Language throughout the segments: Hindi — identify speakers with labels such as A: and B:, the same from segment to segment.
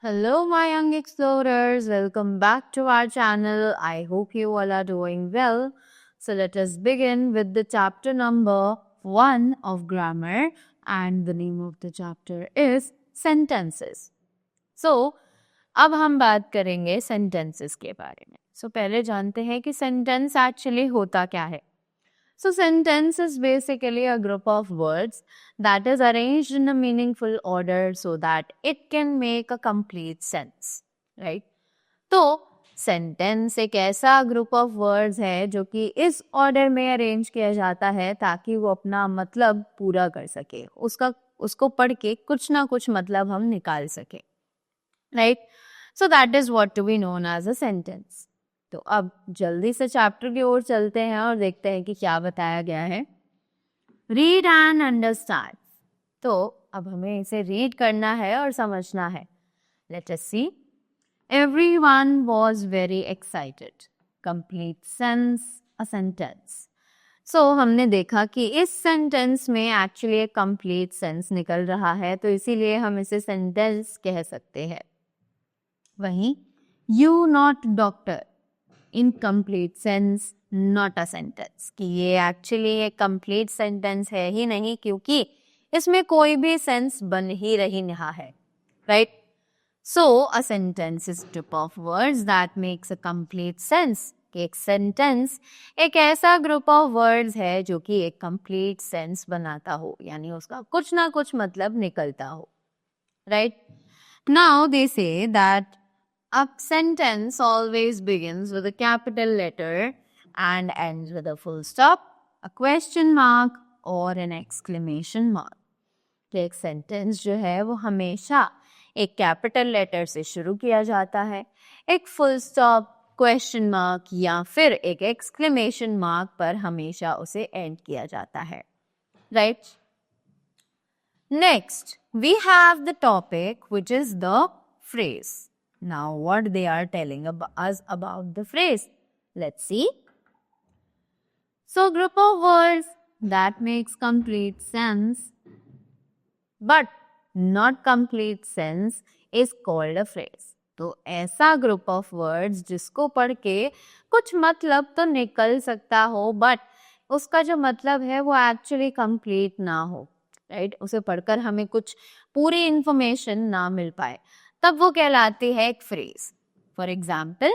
A: Hello, my young explorers. Welcome back to our channel. I hope you all are doing well. So, let us begin with the chapter number 1 of grammar, and the name of the chapter is sentences. So, अब हम बात करेंगे sentences के बारे में. So, पहले जानते हैं कि sentence actually होता क्या है. So, sentence is basically a group of words that is arranged in a meaningful order so that it can make a complete sense, right? तो sentence एक ऐसा group of words है जो कि इस order में arrange किया जाता है ताकि वो अपना मतलब पूरा कर सके. उसको पढ़ के कुछ ना कुछ मतलब हम निकाल सके, right? So that is what to be known as a sentence. तो अब जल्दी से चैप्टर की ओर चलते हैं और देखते हैं कि क्या बताया गया है. Read and understand. तो अब हमें इसे रीड करना है और समझना है. Let us see. Everyone was very excited. Complete sense, a sentence. So हमने देखा कि इस सेंटेंस में एक्चुअली एक कंप्लीट सेंस निकल रहा है, तो इसीलिए हम इसे सेंटेंस कह सकते हैं. वहीं you not doctor, incomplete sense, not a sentence, कि ये एक्चुअली एक कंप्लीट सेंटेंस है ही नहीं क्योंकि इसमें कोई भी सेंस बन ही रही नहीं है, right? So a sentence is group of words that makes a complete sense. कि एक सेंटेंस एक ऐसा ग्रुप ऑफ वर्ड्स है जो कि एक कंप्लीट सेंस बनाता हो, यानी उसका कुछ ना कुछ मतलब निकलता हो, right? Now they say that a sentence always begins with a capital letter and ends with a full stop, a question mark or an exclamation mark. तो एक सेंटेंस जो है वो हमेशा एक कैपिटल लेटर से शुरू किया जाता है, एक फुल स्टॉप, क्वेश्चन मार्क या फिर एक एक्सक्लेमेशन मार्क पर हमेशा उसे एंड किया जाता है, right? Next, we have the topic which is the phrase. Now, what they are telling us about the phrase? Let's see. So, group of words that makes complete sense, but not complete sense is called a phrase. तो ऐसा ग्रुप ऑफ वर्ड्स जिसको पढ़ के कुछ मतलब तो निकल सकता हो, बट उसका जो मतलब है वो एक्चुअली कंप्लीट ना हो, राइट? उसे पढ़कर हमें कुछ पूरी इंफॉर्मेशन ना मिल पाए, तब वो कहलाती है एक phrase. For example,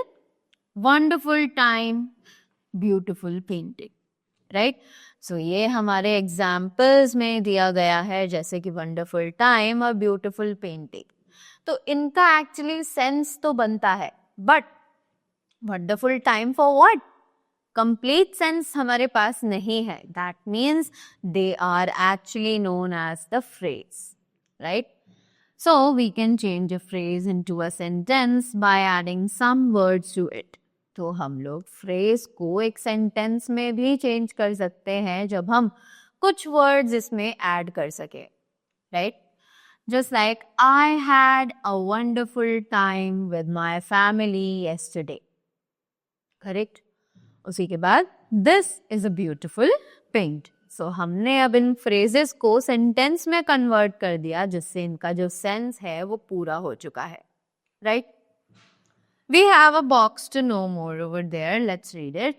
A: wonderful time, beautiful painting, right? So ये हमारे एग्जाम्पल्स में दिया गया है, जैसे कि वंडरफुल टाइम और ब्यूटिफुल पेंटिंग. तो इनका एक्चुअली सेंस तो बनता है, but wonderful time for what? Complete sense हमारे पास नहीं है. That means they are actually known as the phrase, right? So we can change a phrase into a sentence by adding some words to it. तो हम लोग phrase को एक sentence में भी change कर सकते हैं जब हम कुछ words इसमें add कर सके, right? Just like I had a wonderful time with my family yesterday. Correct? उसी के बाद this is a beautiful paint. सो हमने अब इन फ्रेजेस को सेंटेंस में कन्वर्ट कर दिया, जिससे इनका जो सेंस है वो पूरा हो चुका है, right? We have a box to know more over there. Let's read it.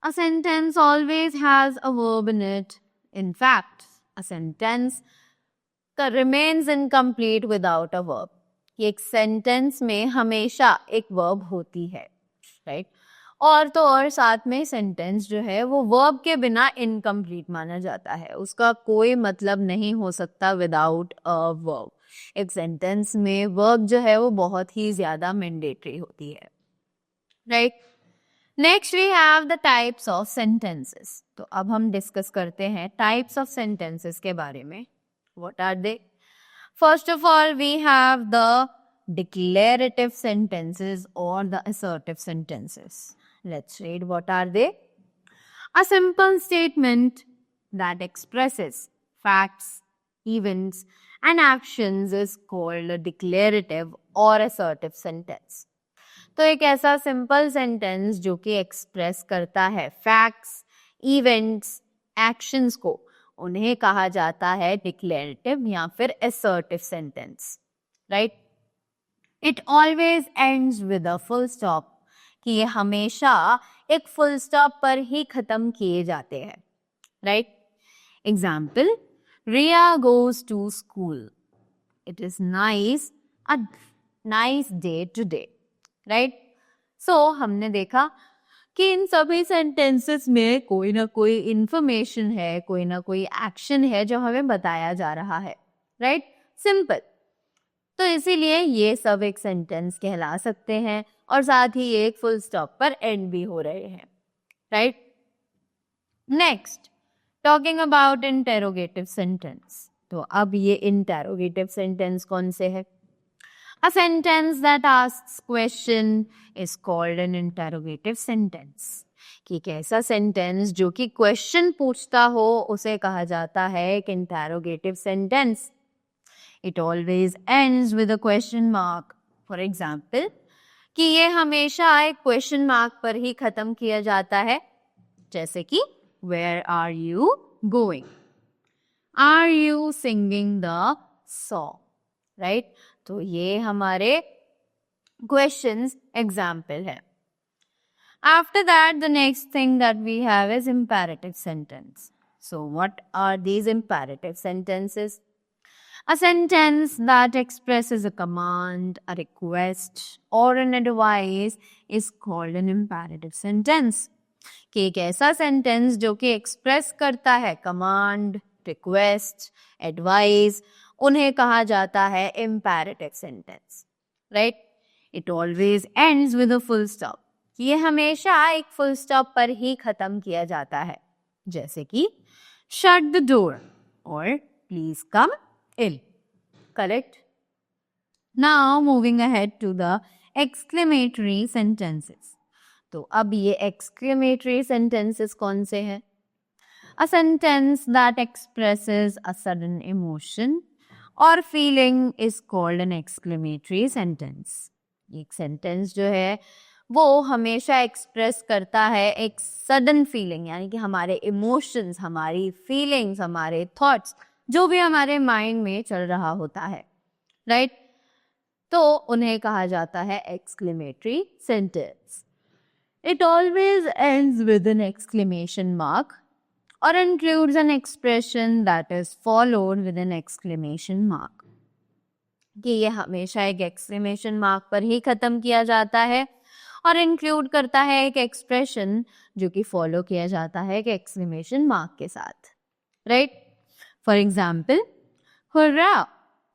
A: A sentence always has a verb in it. In fact, a sentence remains incomplete without a verb. एक सेंटेंस में हमेशा एक वर्ब होती है, राइट? और तो और साथ में सेंटेंस जो है वो वर्ब के बिना इनकम्प्लीट माना जाता है. उसका कोई मतलब नहीं हो सकता विदाउट अ वर्ब. एक सेंटेंस में वर्ब जो है वो बहुत ही ज्यादा मैंडेटरी होती है, right? Next we have the types of sentences. तो अब हम डिस्कस करते हैं टाइप्स ऑफ सेंटेंसेस के बारे में. What are they? First of all we have the declarative sentences or the assertive sentences. Let's read what are they. A simple statement that expresses facts, events and actions is called a declarative or assertive sentence. तो एक ऐसा सिंपल सेंटेंस जो कि एक्सप्रेस करता है फैक्ट्स, इवेंट्स, एक्शंस को, उन्हें कहा जाता है डिक्लेरेटिव या फिर assertive sentence, right? It always ends with a full stop. कि ये हमेशा एक full stop पर ही खत्म किए जाते हैं. Right? Example, Ria goes to school. It is a nice day today. Right? So, हमने देखा कि इन सभी सेंटेंसेस में कोई ना कोई इंफॉर्मेशन है, कोई ना कोई एक्शन है जो हमें बताया जा रहा है. राइट? सिंपल. तो इसीलिए ये सब एक सेंटेंस कहला सकते हैं और साथ ही ये एक फुल स्टॉप पर एंड भी हो रहे हैं. Right? Next, talking about interrogative sentence. तो अब ये इंटेरोगेटिव सेंटेंस कौन से है? A sentence that asks question is called an interrogative sentence. कि एक ऐसा सेंटेंस जो कि क्वेश्चन पूछता हो उसे कहा जाता है एक interrogative sentence. It always ends with a question mark. For example, कि ये हमेशा एक क्वेश्चन मार्क पर ही खत्म किया जाता है. जैसे कि Where are you going? Are you singing the song? Right? तो ये हमारे questions example है. After that, the next thing that we have is imperative sentence. So what are these imperative sentences? A sentence that expresses a command, a request, or an advice is called an imperative sentence. कि एक ऐसा सेंटेंस जो कि एक्सप्रेस करता है कमांड, रिक्वेस्ट, एडवाइस, उन्हें कहा जाता है imperative sentence. Right? It always ends with a full stop. ये हमेशा एक full stop पर ही खत्म किया जाता है. जैसे कि shut the door or please come in. Correct? Now moving ahead to the exclamatory sentences. तो अब ये exclamatory sentences कौन से हैं? A sentence that expresses a sudden emotion और feeling is called an exclamatory sentence. एक सेंटेंस जो है वो हमेशा एक्सप्रेस करता है एक सडन फीलिंग, यानी कि हमारे इमोशंस, हमारी फीलिंग्स, हमारे थॉट्स, जो भी हमारे माइंड में चल रहा होता है. राइट? तो उन्हें कहा जाता है exclamatory sentence. It always ends with an exclamation mark or includes an expression that is followed with an exclamation mark. कि ये हमेशा एक exclamation mark पर ही खत्म किया जाता है और include करता है एक expression जो कि follow किया जाता है एक exclamation mark के साथ. Right? For example, hurrah!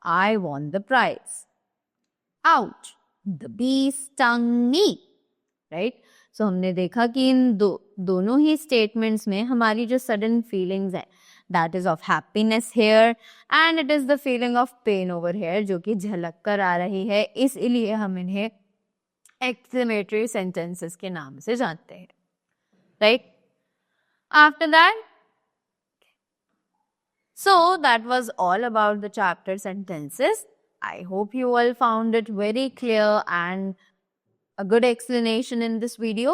A: I won the prize. Ouch! The bee stung me. Right? So हमने देखा कि इन दोनों ही स्टेटमेंट्स में हमारी जो सडन फीलिंग्स है that is of happiness here and it is the feeling of pain over here जो कि झलक कर आ रही है, इसलिए हम इन्हें एक्सक्लेमेटरी सेंटेंसेस के नाम से जानते हैं. Right? After that, so that was all about the chapter sentences. I hope you all found it very clear and a good explanation in this video.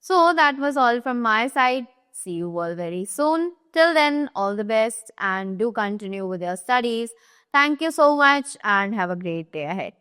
A: So that was all from my side. See you all very soon. Till then, all the best and do continue with your studies. Thank you so much and have a great day ahead.